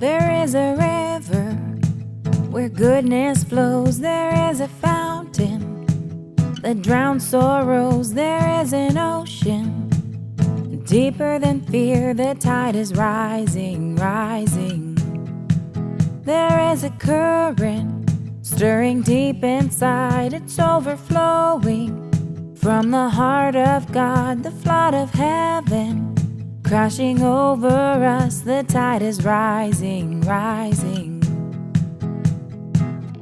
There is a river where goodness flows. There is a fountain that drowns sorrows. There is an ocean deeper than fear. The tide is rising, rising. There is a current stirring deep inside. It's overflowing from the heart of God, the flood of heaven crashing over us. The tide is rising, rising.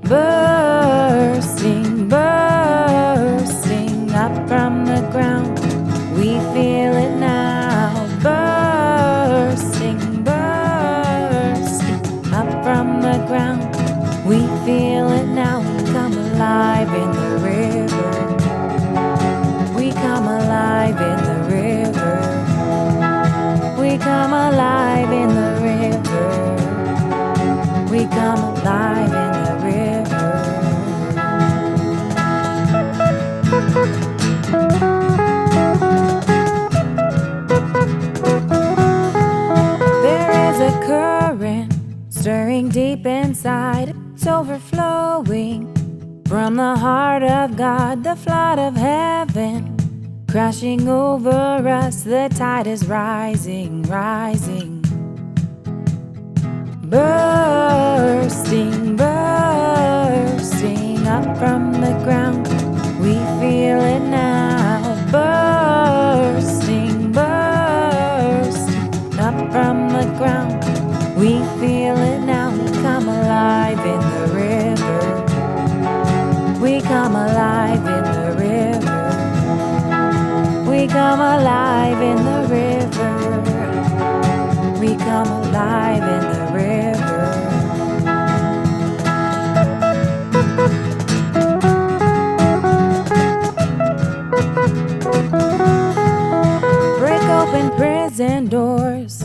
Bursting, bursting up from the ground. We feel it now. Bursting, bursting up from the ground. We feel it now. We come alive in the river. We come alive in the river. We come alive in the river. We come alive in the river. There is a current stirring deep inside. It's overflowing from the heart of God, the flood of heaven crashing over us. The tide is rising, rising. Bursting, bursting up from the ground. We feel it now. Bursting, bursting up from the ground. We feel it now. We come alive in the river. We come alive in the river. We come alive in the river. We come alive in the river. Break open prison doors.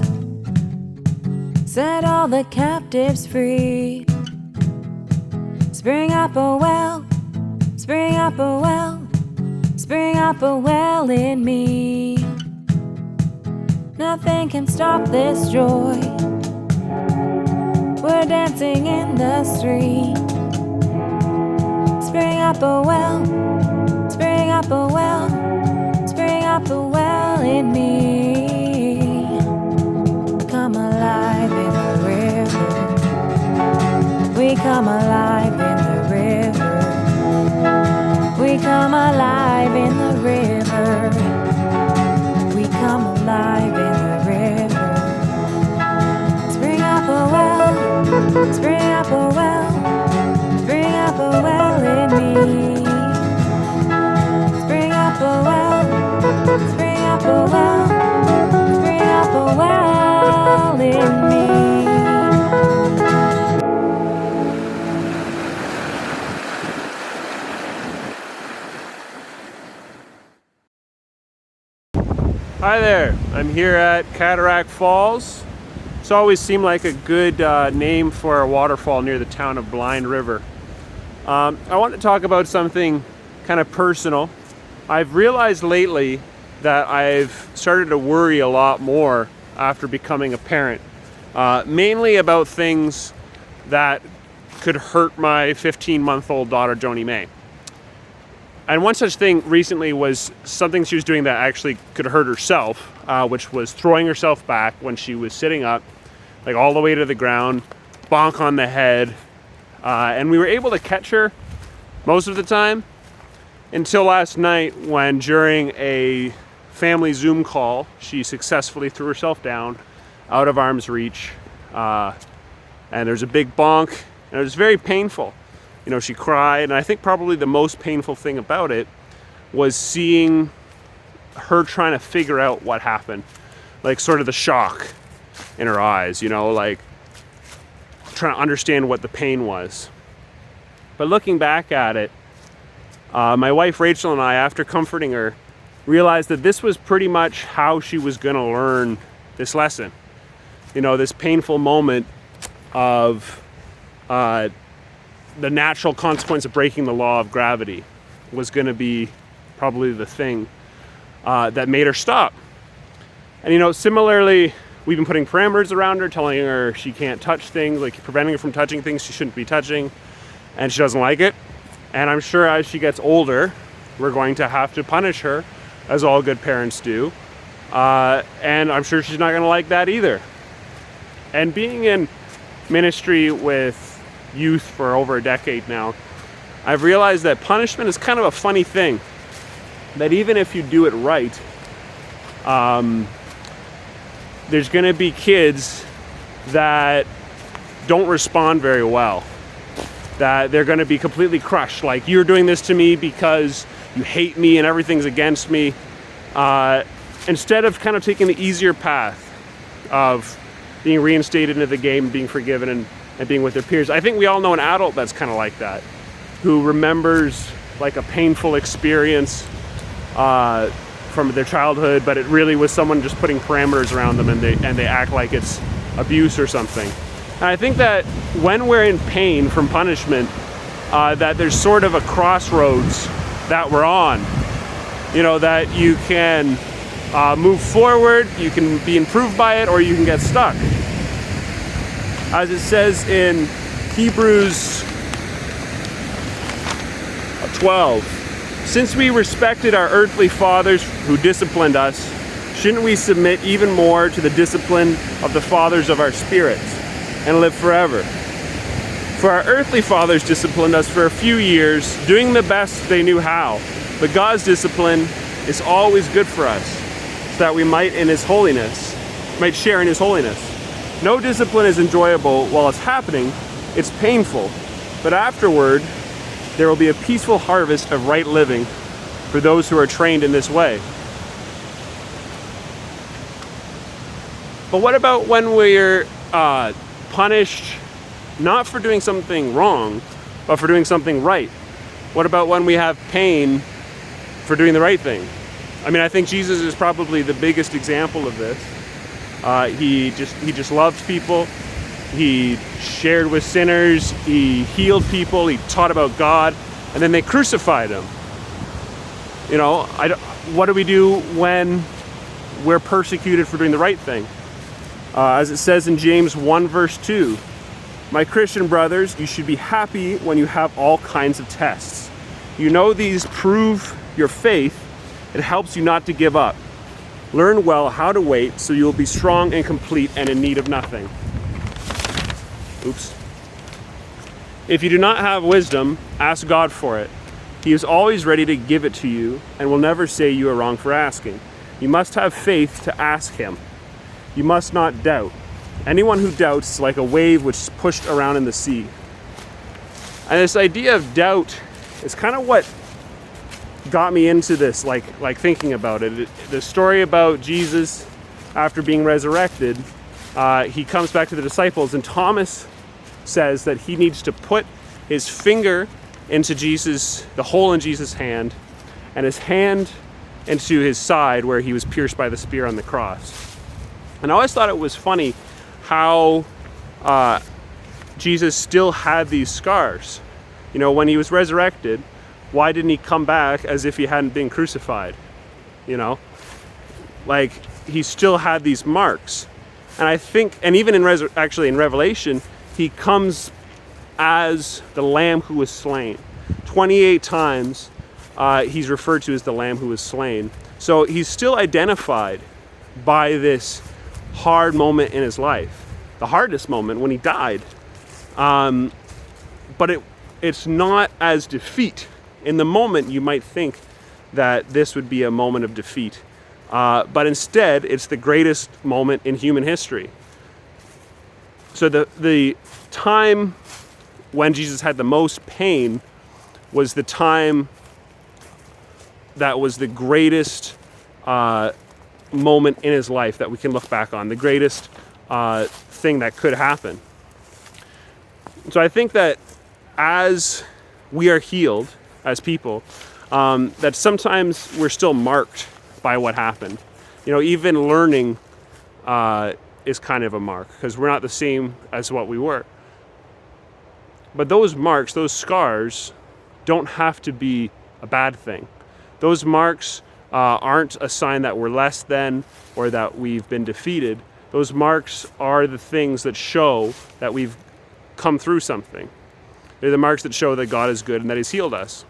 Set all the captives free. Spring up a well. Spring up a well. Spring up a well in me. Nothing can stop this joy. We're dancing in the street. Spring up a well. Spring up a well. Spring up a well in me. Come alive in the river. We come alive in the river. We come alive in the river. We come alive in the river. Spring up a well. Spring up a well. Spring up a well in me. Spring up a well. Spring up a well. Spring up a well in me. Hi there, I'm here at Cataract Falls. It's always seemed like a good name for a waterfall near the town of Blind River. I want to talk about something kind of personal. I've realized lately that I've started to worry a lot more after becoming a parent, mainly about things that could hurt my 15-month-old daughter, Joni May. And one such thing recently was something she was doing that actually could hurt herself, which was throwing herself back when she was sitting up, like all the way to the ground, bonk on the head. And we were able to catch her most of the time until last night when during a family Zoom call, she successfully threw herself down out of arm's reach. And there's a big bonk, and it was very painful. You know, she cried, and I think probably the most painful thing about it was seeing her trying to figure out what happened. Like sort of the shock in her eyes, you know, like trying to understand what the pain was. But looking back at it, my wife Rachel and I, after comforting her, realized that this was pretty much how she was going to learn this lesson. You know, this painful moment of the natural consequence of breaking the law of gravity was going to be probably the thing that made her stop. And you know, similarly we've been putting parameters around her, telling her she can't touch things, like preventing her from touching things she shouldn't be touching, and she doesn't like it. And I'm sure as she gets older, we're going to have to punish her, as all good parents do. And I'm sure she's not going to like that either. And being in ministry with youth for over a decade now, I've realized that punishment is kind of a funny thing. That even if you do it right, there's going to be kids that don't respond very well. That they're going to be completely crushed. Like, you're doing this to me because you hate me and everything's against me. Instead of kind of taking the easier path of being reinstated into the game, being forgiven, and being with their peers. I think we all know an adult that's kind of like that, who remembers like a painful experience from their childhood, but it really was someone just putting parameters around them, and they act like it's abuse or something. And I think that when we're in pain from punishment, that there's sort of a crossroads that we're on. You know, that you can move forward, you can be improved by it, or you can get stuck. As it says in Hebrews 12, since we respected our earthly fathers who disciplined us, shouldn't we submit even more to the discipline of the fathers of our spirits and live forever? For our earthly fathers disciplined us for a few years, doing the best they knew how. But God's discipline is always good for us, so that we might share in His holiness. No discipline is enjoyable while it's happening, it's painful. But afterward, there will be a peaceful harvest of right living for those who are trained in this way. But what about when we're punished not for doing something wrong, but for doing something right? What about when we have pain for doing the right thing? I mean, I think Jesus is probably the biggest example of this. He just loved people. He shared with sinners. He healed people. He taught about God, and then they crucified him. You know, what do we do when we're persecuted for doing the right thing? As it says in James 1 verse 2, my Christian brothers, you should be happy when you have all kinds of tests. You know these prove your faith. It helps you not to give up. Learn well how to wait so you will be strong and complete and in need of nothing. Oops. If you do not have wisdom, ask God for it. He is always ready to give it to you and will never say you are wrong for asking. You must have faith to ask Him. You must not doubt. Anyone who doubts is like a wave which is pushed around in the sea. And this idea of doubt is kind of what got me into this, like thinking about it. The story about Jesus after being resurrected, he comes back to the disciples, and Thomas says that he needs to put his finger into the hole in Jesus' hand, and his hand into his side where he was pierced by the spear on the cross. And I always thought it was funny how Jesus still had these scars. You know, when he was resurrected, why didn't he come back as if he hadn't been crucified? You know, like, he still had these marks. And I think, and even in Revelation, he comes as the Lamb who was slain. 28 times he's referred to as the Lamb who was slain. So he's still identified by this hard moment in his life, the hardest moment when he died. But it's not as defeat. In the moment, you might think that this would be a moment of defeat. But instead, it's the greatest moment in human history. So the time when Jesus had the most pain was the time that was the greatest moment in his life that we can look back on, the greatest thing that could happen. So I think that as we are healed as people, that sometimes we're still marked by what happened. You know, even learning is kind of a mark, because we're not the same as what we were. But those marks, those scars, don't have to be a bad thing. Those marks aren't a sign that we're less than or that we've been defeated. Those marks are the things that show that we've come through something. They're the marks that show that God is good and that He's healed us.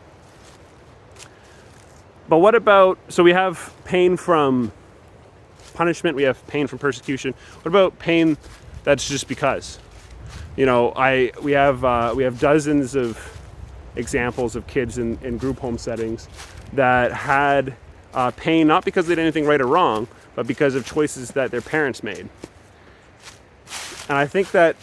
But what about, so we have pain from punishment, we have pain from persecution. What about pain that's just because? We have dozens of examples of kids in group home settings that had pain not because they did anything right or wrong, but because of choices that their parents made. And I think that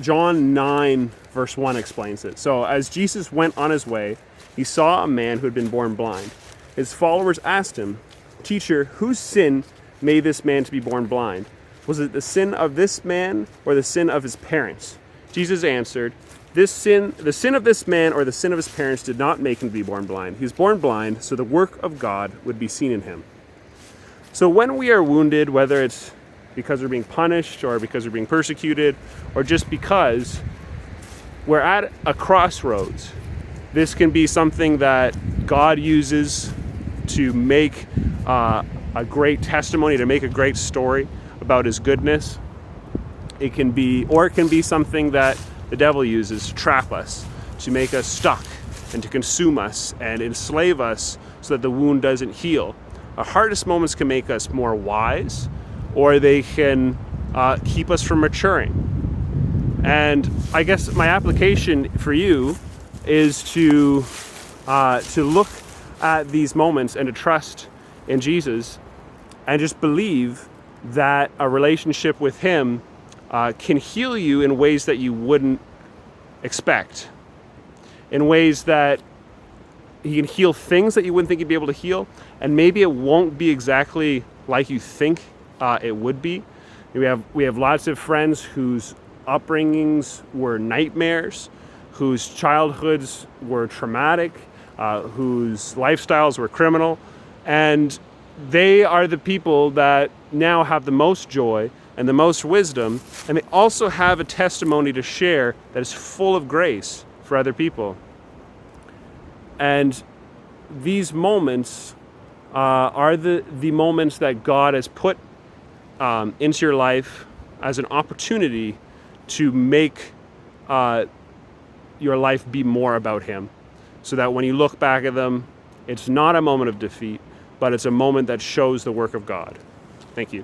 John 9 verse 1 explains it. So as Jesus went on his way, he saw a man who had been born blind. His followers asked him, "Teacher, whose sin made this man to be born blind? Was it the sin of this man or the sin of his parents?" Jesus answered, the sin of this man or the sin of his parents did not make him to be born blind. He was born blind so the work of God would be seen in him. So when we are wounded, whether it's because we're being punished or because we're being persecuted or just because we're at a crossroads, this can be something that God uses to make a great testimony, to make a great story about His goodness. It can be something that the devil uses to trap us, to make us stuck and to consume us and enslave us so that the wound doesn't heal. Our hardest moments can make us more wise, or they can keep us from maturing. And I guess my application for you is to look at these moments and to trust in Jesus and just believe that a relationship with Him can heal you in ways that you wouldn't expect, in ways that He can heal things that you wouldn't think He'd be able to heal, and maybe it won't be exactly like you think it would be. We have lots of friends whose upbringings were nightmares, whose childhoods were traumatic, whose lifestyles were criminal, and they are the people that now have the most joy and the most wisdom, and they also have a testimony to share that is full of grace for other people. And these moments are the moments that God has put into your life as an opportunity to make your life be more about Him, so that when you look back at them, it's not a moment of defeat, but it's a moment that shows the work of God. Thank you.